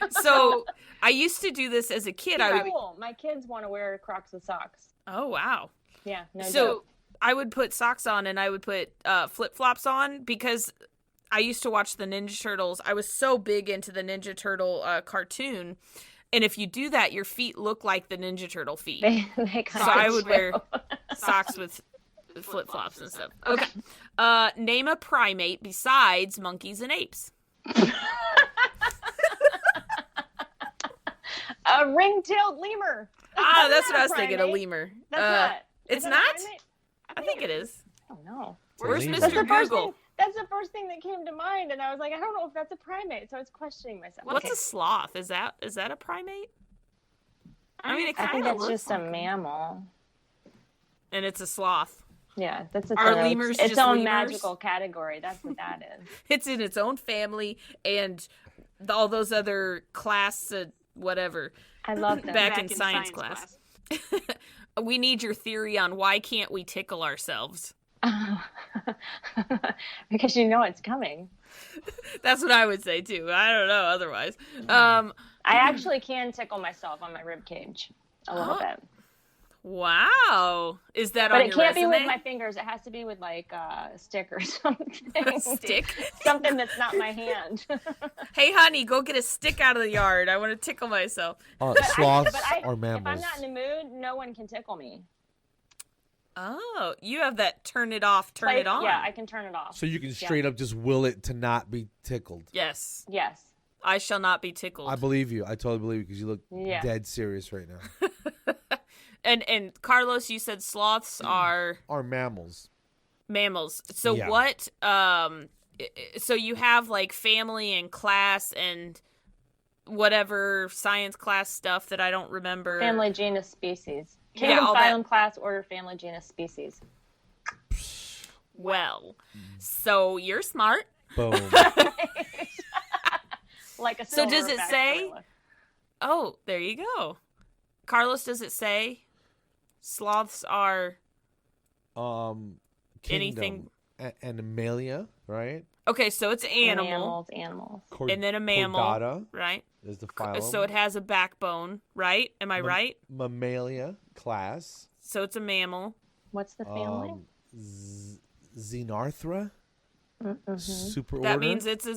So I used to do this as a kid. Cool. My kids want to wear Crocs with socks. Oh, wow. Yeah. No so joke. I would put socks on and I would put flip-flops on because I used to watch the Ninja Turtles. I was so big into the Ninja Turtle cartoon. And if you do that, your feet look like the Ninja Turtle feet. They so I would wear socks with flip-flops and stuff. Okay. Name a primate besides monkeys and apes. A ring-tailed lemur. That's what I was primate. thinking, a lemur. That's not. It's Is that a not? primate? I think it is. I don't know. Where's lemur. Mr. Google? That's the first thing that came to mind, and I was like, I don't know if that's a primate, so I was questioning myself. What's a sloth? Is that a primate? I mean, it I kind think of that's looks just like a mammal. And it's a sloth. Yeah, that's its Are own, lemurs its just own lemurs? magical category. That's what that is. It's in its own family, and all those other class, whatever. I love that. Back in science class. We need your theory on why can't we tickle ourselves. Because you know it's coming. That's what I would say too. I don't know otherwise. I actually can tickle myself on my rib cage a little bit. Wow. Is that But on it your can't be resume? with my fingers. It has to be with like a stick or something. A stick? Something that's not my hand. Hey, honey, go get a stick out of the yard. I want to tickle myself. Sloths But are if mammals. I'm not in the mood, no one can tickle me. Oh, you have that turn it off, turn it on. Yeah, I can turn it off. So you can straight up just will it to not be tickled. Yes. Yes. I shall not be tickled. I believe you. I totally believe you because you look Yeah. dead serious right now. And Carlos, you said sloths are Are mammals. mammals. So Yeah. what so you have like family and class and whatever science class stuff that I don't remember. Family, genus, species. Yeah, Kingdom, all that. phylum, class, order, family, genus, species. Well, so you're smart. Boom. Like a So does it silverback say- gorilla. Oh, there you go. Carlos, does it say sloths are Kingdom. Anything- Animalia, right? okay? So it's animal, Animals. and then a mammal, Chordata right? is the phylum. So it has a backbone, right? Am I right? Mammalia class. So it's a mammal. What's the family? Xenarthra. Superorder. That means it's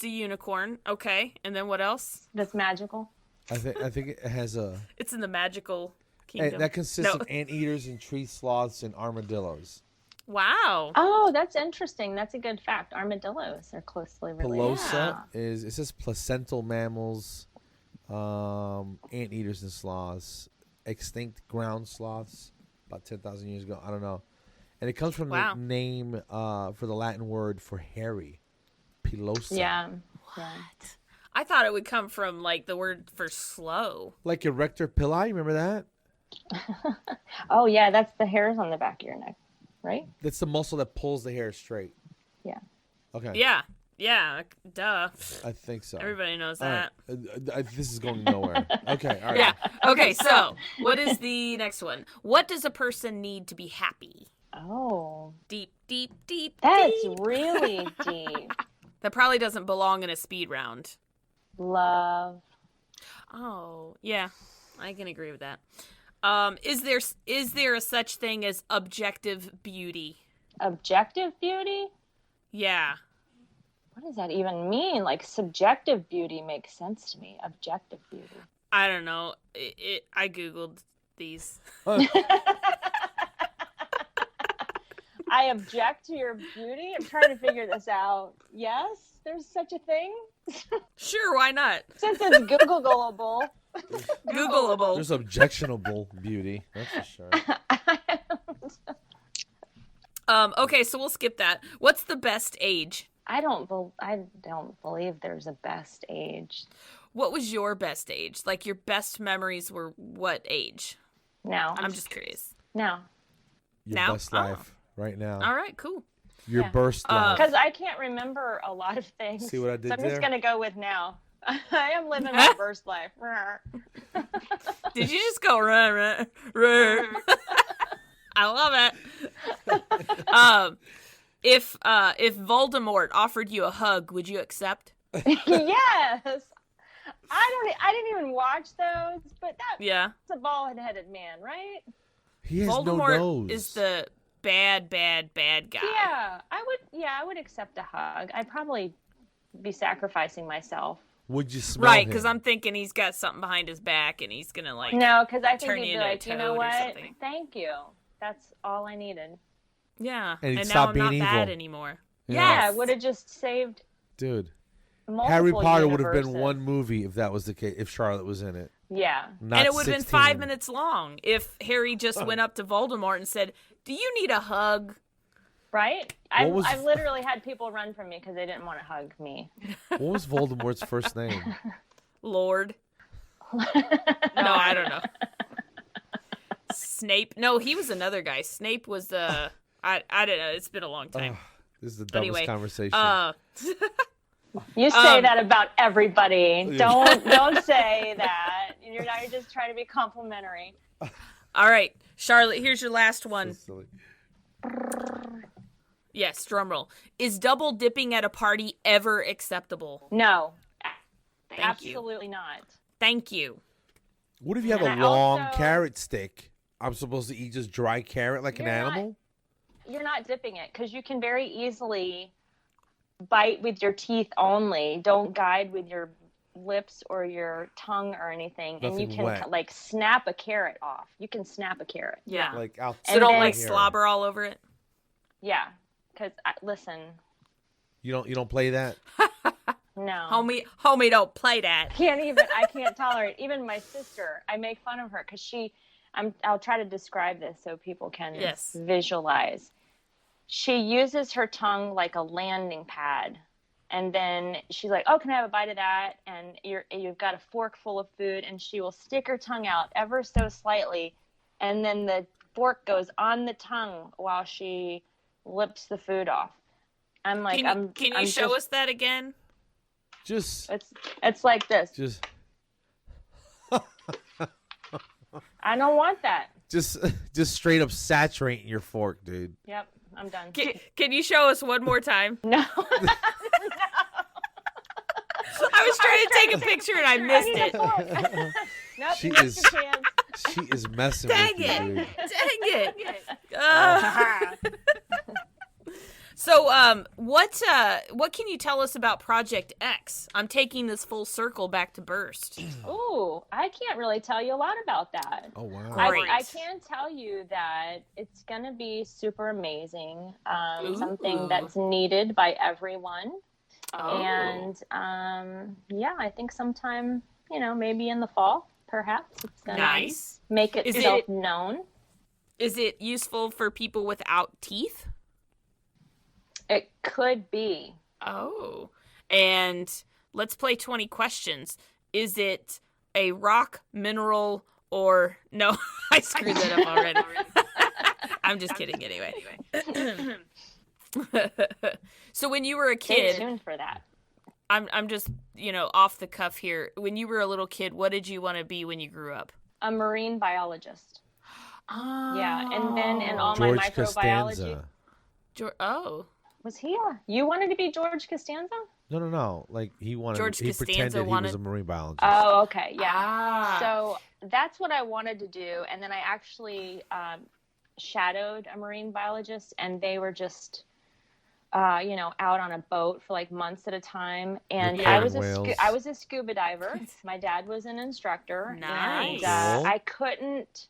a unicorn. Okay, and then what else? That's magical. I think it has a. It's in the magical kingdom. That consists No. of anteaters and tree sloths and armadillos. Wow. Oh, that's interesting. That's a good fact. Armadillos are closely related. Pelosa is it says placental mammals, anteaters and sloths, extinct ground sloths about 10,000 years ago. I don't know, and it comes from Wow. the name for the Latin word for hairy, pelosa. Yeah. I thought it would come from like the word for slow. Like erector pili. Remember that? Oh, yeah. That's the hairs on the back of your neck, right? That's the muscle that pulls the hair straight. Yeah. Okay. Yeah. Yeah. Duh. I think so. Everybody knows All right. that. This is going nowhere. Okay. All right. Yeah. Okay. So what is the next one? What does a person need to be happy? Oh, Deep, deep, deep. that's deep. really deep. That probably doesn't belong in a speed round. Love. Oh, yeah, I can agree with that. Is there a such thing as objective beauty? Objective beauty? Yeah. What does that even mean? Like, subjective beauty makes sense to me. Objective beauty. I don't know. I Googled these. I object to your beauty? I'm trying to figure this out. Yes, there's such a thing? Sure, why not? Since it's Googleable. Googleable. There's objectionable beauty. That's for sure. Okay, so we'll skip that. What's the best age? I don't believe there's a best age. What was your best age? Like your best memories were what age? Now. I'm just curious. Now. Your Now? best life right now. All right, cool. Your burst life. Because I can't remember a lot of things. See what I did so I'm there? just going to go with now. I am living my burst life. Did you just go run? I love it. If Voldemort offered you a hug, would you accept? Yes. I didn't even watch those, but that's Yeah. a bald-headed man, right? He has Voldemort no nose. is the bad guy. Yeah, I would accept a hug. I'd probably be sacrificing myself. Would you smell Right, him? because I'm thinking he's got something behind his back and he's gonna like. No, because I think turn he'd you be into a like, you know toad or what? something. Thank you. That's all I needed. Yeah. And he'd And now stop I'm being not bad evil. anymore. Yeah, Yes. it would have just saved Dude. multiple Harry Potter would have been universes. one movie if that was the case, if Charlotte was in it. Yeah. Not And it would have been 16. 5 minutes long if Harry just went up to Voldemort and said, "Do you need a hug?" Right? What I've literally had people run from me because they didn't want to hug me. What was Voldemort's first name? Lord. No, I don't know. Snape. No, he was another guy. Snape was the... I don't know. It's been a long time. This is the dumbest Anyway, conversation. You say that about everybody. Don't say that. You're just trying to be complimentary. All right. Charlotte, here's your last one. So silly. Yes, drum roll. Is double dipping at a party ever acceptable? No. Thank you. Absolutely not. Thank you. What if you have And a I long also- carrot stick? I'm supposed to eat just dry carrot like an You're not- animal? You're not dipping it because you can very easily bite with your teeth only. Don't guide with your lips or your tongue or anything. And you Nothing can wet. like snap a carrot off. You can snap a carrot. Yeah. Like I'll So don't then- like here. slobber all over it? Yeah. Because, listen, You don't play that? no. Homie, don't play that. I can't tolerate even my sister. I make fun of her because I'll try to describe this so people can Yes. visualize. She uses her tongue like a landing pad, and then she's like, "Oh, can I have a bite of that?" And you've got a fork full of food, and she will stick her tongue out ever so slightly, and then the fork goes on the tongue while she lips the food off. I'm like, Can you I'm show just- us that again? Just It's like this. just I don't want that. just straight up saturating your fork, dude. Yep, I'm done. Can you show us one more time? No. I was trying to take a picture and I missed it. Nope, She you missed is- your chance. She is messing Dang with you, it. dude. Dang it. So, what can you tell us about Project X? I'm taking this full circle back to Burst. Ooh, I can't really tell you a lot about that. Oh wow. Great. I can tell you that it's going to be super amazing, something that's needed by everyone. Oh. And yeah, I think sometime, maybe in the fall, perhaps, it's going to Nice. make Is itself it- known. Is it useful for people without teeth? It could be. Oh. And let's play 20 questions. Is it a rock, mineral, or... No, I screwed that up already. I'm just kidding anyway. So when you were a Stay kid... tuned for that. I'm just, off the cuff here. When you were a little kid, what did you want to be when you grew up? A marine biologist. Oh. Yeah, and then in all my George microbiology. Costanza. Oh. Was he? You wanted to be George Costanza? No. Like he George he Costanza pretended he was wanted- a marine biologist. Oh, okay, yeah. Ah. So that's what I wanted to do, and then I actually shadowed a marine biologist, and they were just, out on a boat for like months at a time. And Recording I was whales. I was a scuba diver. My dad was an instructor. Nice. And Cool. I couldn't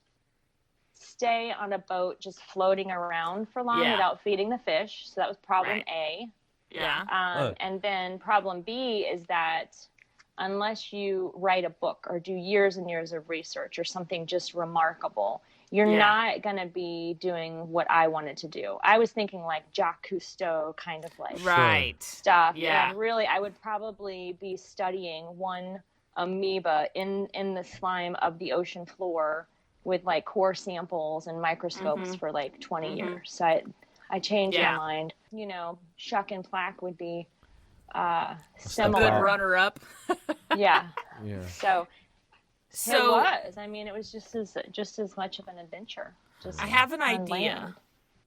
stay on a boat just floating around for long Yeah. without feeding the fish. So that was problem Right. A. Yeah. And then problem B is that unless you write a book or do years and years of research or something just remarkable, you're Yeah. not going to be doing what I wanted to do. I was thinking like Jacques Cousteau kind of like Right. stuff. Yeah. And really, I would probably be studying one amoeba in the slime of the ocean floor with like core samples and microscopes for like 20 years. So I changed Yeah. my mind. Shuck and Plaque would be A similar. good runner-up. Yeah. Yeah. So it So was. I mean, it was just as much of an adventure. Just I have an on idea. land.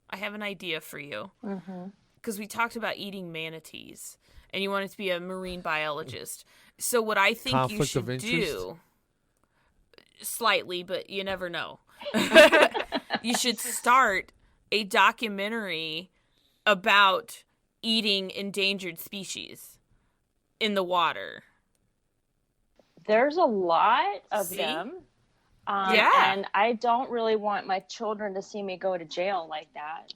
I have an idea for you. Mm-hmm. Because we talked about eating manatees, and you wanted to be a marine biologist. So what I think you Conflict should of interest? do, slightly, but you never know. You should start a documentary about eating endangered species in the water. There's a lot of See? them. And I don't really want my children to see me go to jail like that.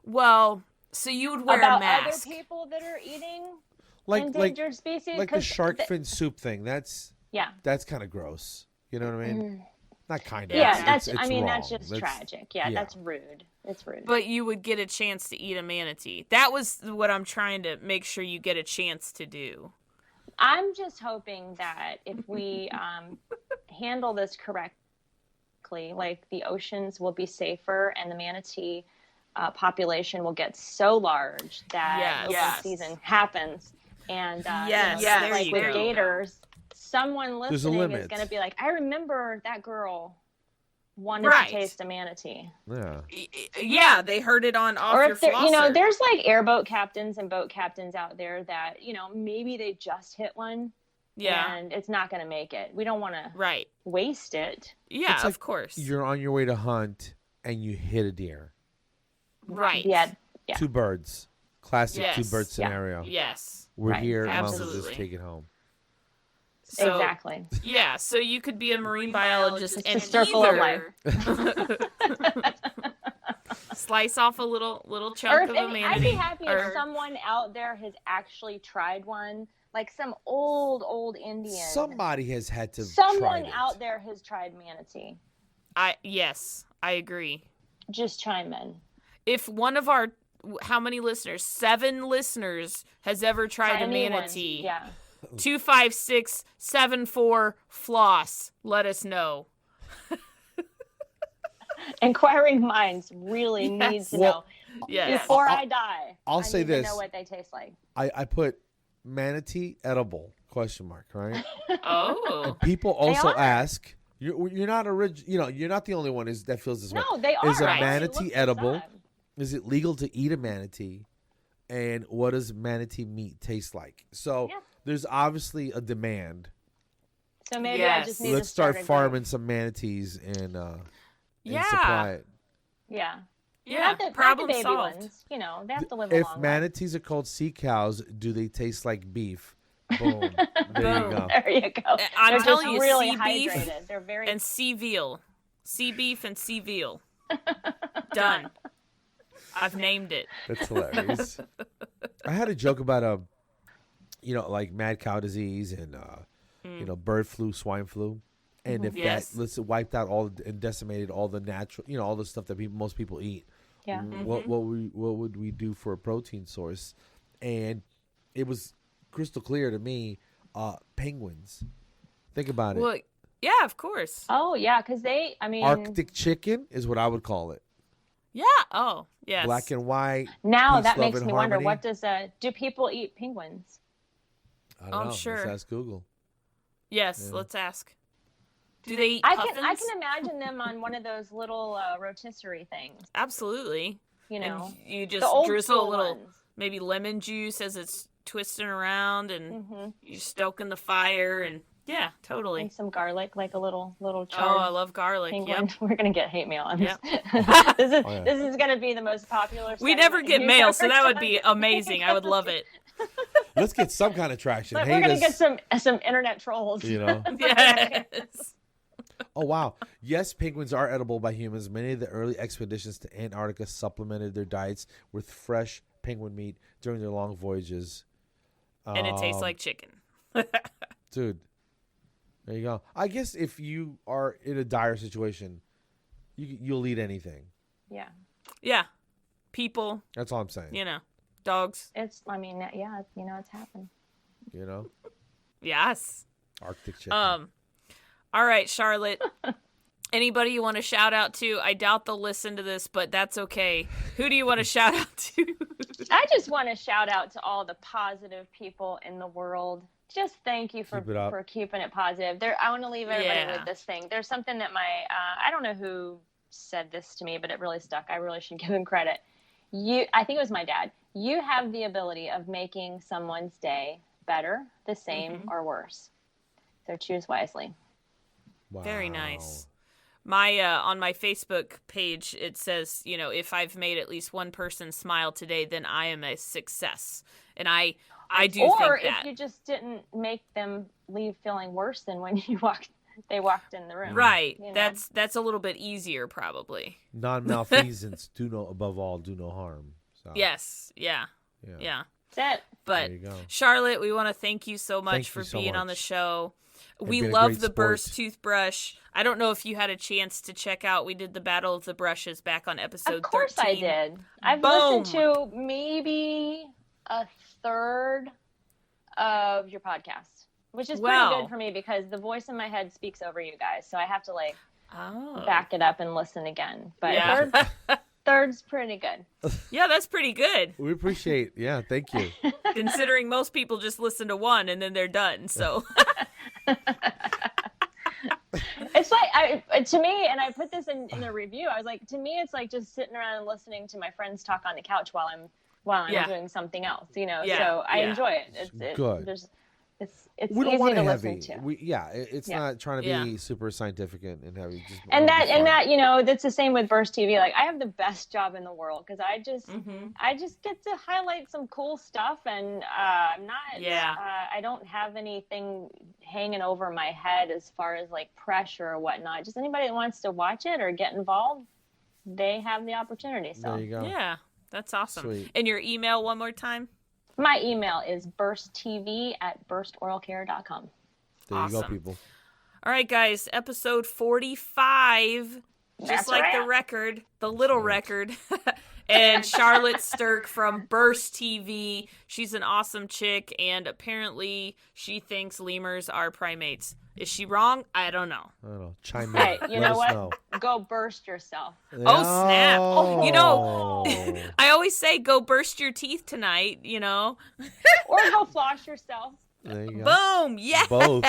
Well, so you would wear About a mask. other people that are eating Like endangered species? like the shark fin soup thing. That's kind of gross. You know what I mean? Not kind of. Yeah, it's I mean, that's wrong. just tragic. Yeah, that's rude. It's rude. But you would get a chance to eat a manatee. That was what I'm trying to make sure you get a chance to do. I'm just hoping that if we handle this correctly, like the oceans will be safer and the manatee population will get so large that open season happens. And like with gators, someone listening is going to be like, I remember that girl wanted to taste a manatee. Yeah, they heard it on Off Your Flosser. You know, there's like airboat captains and boat captains out there that, you know, maybe they just hit one. Yeah. And it's not going to make it. We don't want to waste it. Yeah, it's like of course. You're on your way to hunt and you hit a deer. Right. Yeah. Two birds. Classic two-bird scenario. Yes. We're here. Absolutely. Mom will just take it home. So, exactly. Yeah, so you could be a marine biologist and the circle of life. Slice off a little chunk of a manatee. I'd be happy if someone out there has actually tried one, like some old Indian. Somebody has had to. Someone out there has tried manatee. Yes, I agree. Just chime in. If one of our how many listeners? 7 listeners has ever tried a manatee. Yeah. 25674 floss. Let us know. Inquiring minds really needs to know. Yes. Before I die, I'll say this. I know what they taste like. I put manatee edible ? Right? Oh. And people also ask. You're not you're not the only one that feels this way. No, they are. Is a manatee edible? Is it legal to eat a manatee? And what does manatee meat taste like? So there's obviously a demand. So maybe I just need Let's to start farming some manatees and supply it. Yeah. Yeah, not the problem baby solved. ones. You know, they have to live a long life. If manatees are called sea cows, do they taste like beef? Boom. There you go. There you go. I'm telling you, really sea beef hydrated. They're very and sea veal. Sea beef and sea veal. Done. I've named it. That's hilarious. I had a joke about like mad cow disease and bird flu, swine flu, and if that wiped out and decimated all the natural, all the stuff that most people eat. Yeah. What would we do for a protein source? And it was crystal clear to me. Penguins. Think about it. Well, yeah, of course. Oh yeah, because Arctic chicken is what I would call it. Yeah. Oh, yes. Black and white. Now peace, that love, makes and me harmony. wonder, do people eat penguins? I don't know. Sure. Let's ask Google. Yes, let's ask. Do they eat I puffins? can imagine them on one of those little rotisserie things. Absolutely. You know, and you just the old drizzle a school little, ones. maybe lemon juice as it's twisting around, and you're stoking the fire, and yeah, totally. And some garlic, like a little charred. Oh, I love garlic. Penguin. Yep. We're gonna get hate mail on this. Yep. This is gonna be the most popular. We never get mail, so that would done. be amazing. I would love it. Let's get some kind of traction. But we're gonna get some internet trolls. Yes. Oh, wow. Yes, penguins are edible by humans. Many of the early expeditions to Antarctica supplemented their diets with fresh penguin meat during their long voyages. And it tastes like chicken. Dude, there you go. I guess if you are in a dire situation, you'll eat anything. Yeah. Yeah. People. That's all I'm saying. Dogs. It's happened. Yes. Arctic chicken. All right, Charlotte. Anybody you want to shout out to? I doubt they'll listen to this, but that's okay. Who do you want to shout out to? I just want to shout out to all the positive people in the world. Just thank you for keeping it positive. I want to leave everybody with this thing. There's something that I don't know who said this to me, but it really stuck. I really should give him credit. I think it was my dad. You have the ability of making someone's day better, the same, or worse. So choose wisely. Wow. Very nice. My on my Facebook page, it says, if I've made at least one person smile today, then I am a success. And I do think that. Or if you just didn't make them leave feeling worse than when you walked they walked in the room. Right. You know? That's a little bit easier, probably. Non-malfeasance above all do no harm. So, Yes. Yeah. Yeah. That's it. But there you go. Charlotte, we want to thank you so much Thank for you so being on the much. show. And We being a love great the sport. Burst toothbrush. I don't know if you had a chance to check out. We did the Battle of the Brushes back on episode 13. Of course I did. I've Boom. listened to maybe a third of your podcast, which is pretty Wow. good for me because the voice in my head speaks over you guys. So I have to like Oh. back it up and listen again. But Yeah. third's pretty good. Yeah, that's pretty good. We appreciate. Yeah, thank you. Considering most people just listen to one and then they're done. So It's like, to me, and I put this in the review, I was like, to me, it's like just sitting around and listening to my friends talk on the couch while I'm Yeah. doing something else, you know? Yeah, So I yeah. enjoy it. Good. It's We don't easy want to it listen heavy. to. It's Yeah. not trying to Yeah. be super scientific and heavy. Just And fun. that, you know, that's the same with Burst TV. Like, I have the best job in the world because I just get to highlight some cool stuff, and I'm not. Yeah. I don't have anything hanging over my head as far as like pressure or whatnot. Just anybody that wants to watch it or get involved, they have the opportunity. So There you go. yeah, that's awesome. Sweet. And your email one more time? my email is bursttv@burstoralcare.com. There you go, Awesome. people. All right, guys, episode 45. Just That's like the right. record, the little record. And Charlotte Stirk from Burst TV. She's an awesome chick, and apparently she thinks lemurs are primates. Is she wrong? I don't know. I don't know. Chime Hey, in. you Let know us what? know. Go burst yourself. Oh, snap. Oh, you know- Oh. I always say go burst your teeth tonight, you know? Or go floss yourself. There you go. Boom! Yes! Both.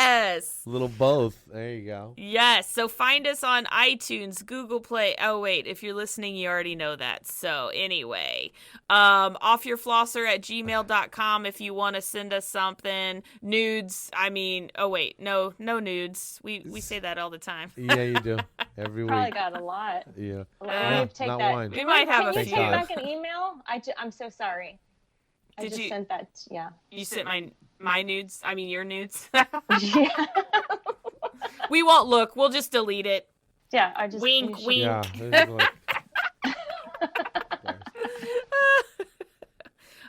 Little both. There you go. Yes, so find us on iTunes, Google Play. Oh, wait, if you're listening, you already know that. So, anyway, offyourflosser@gmail.com if you want to send us something. Nudes, I mean, oh, wait, no nudes. We say that all the time. Yeah, you do. Every Probably week. got a lot. Yeah. Let me take not that. one. We might have a Can you few. take back an email? I'm so sorry. I Did just you- sent that. Yeah. You sent my nudes, I mean your nudes. Yeah. We won't look, we'll just delete it. Yeah. I just Wink, you should- wink. Yeah. This is like-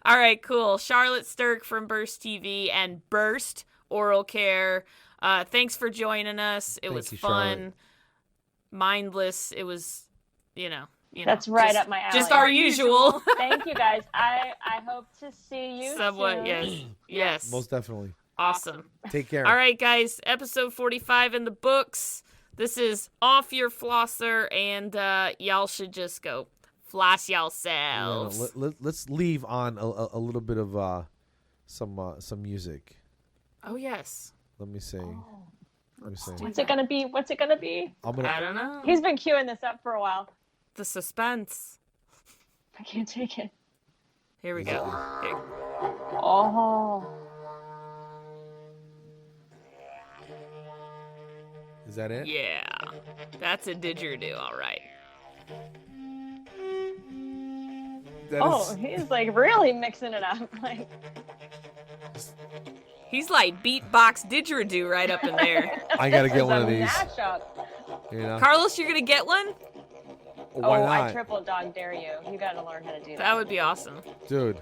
All right, cool. Charlotte Stirk from Burst TV and Burst Oral Care. Thanks for joining us. It Thank was you, fun, Charlotte. mindless. It was, you know. That's right just- up my alley. Just our usual. Thank you guys. I hope to see you Somewhat, soon. yes. Yes. Most definitely. Awesome. Take care. All right, guys. Episode 45 in the books. This is Off Your Flosser, and y'all should just go floss yourselves. Let's leave on a little bit of some music. Oh, yes. Let me see. Let me see. What's it gonna be? What's it gonna be? I'm I gonna. don't know. He's been queuing this up for a while. The suspense. I can't take it. Here we go. Here. Oh. Is that it? Yeah. That's a didgeridoo, all right. That Oh, is- he's like really mixing it up. Like, He's like beatbox didgeridoo right up in there. I gotta this get is one a of these. Mashup. You know. Carlos, you're going to get one? Why Oh, not, I triple dog dare you. You gotta learn how to do that. That would be awesome. dude?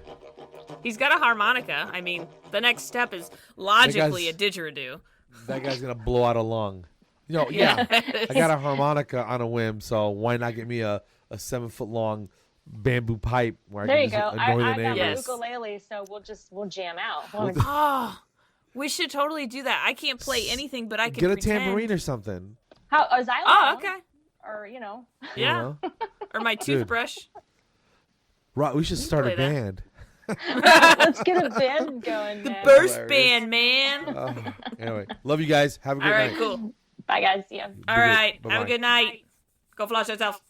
He's got a harmonica. I mean, the next step is logically a guy's- didgeridoo. That guy's gonna blow out a lung. Yeah. I got a harmonica on a whim, so why not get me a 7-foot long bamboo pipe where There I you can go. just I annoy the got my neighbors? Yes. ukulele, so we'll jam out. Oh, we should totally do that. I can't play anything, but I can Get a pretend. tambourine or something. How a xylophone? Oh, okay. Or You Yeah. know? Or my toothbrush. Right, we should start a play that. band. let's get a band going. The man. Burst Hilarious. Band, man. Anyway, love you guys. Have a good All right, night. cool. Bye guys. See ya. All right. Have Bye-bye. a good night. Go floss yourself.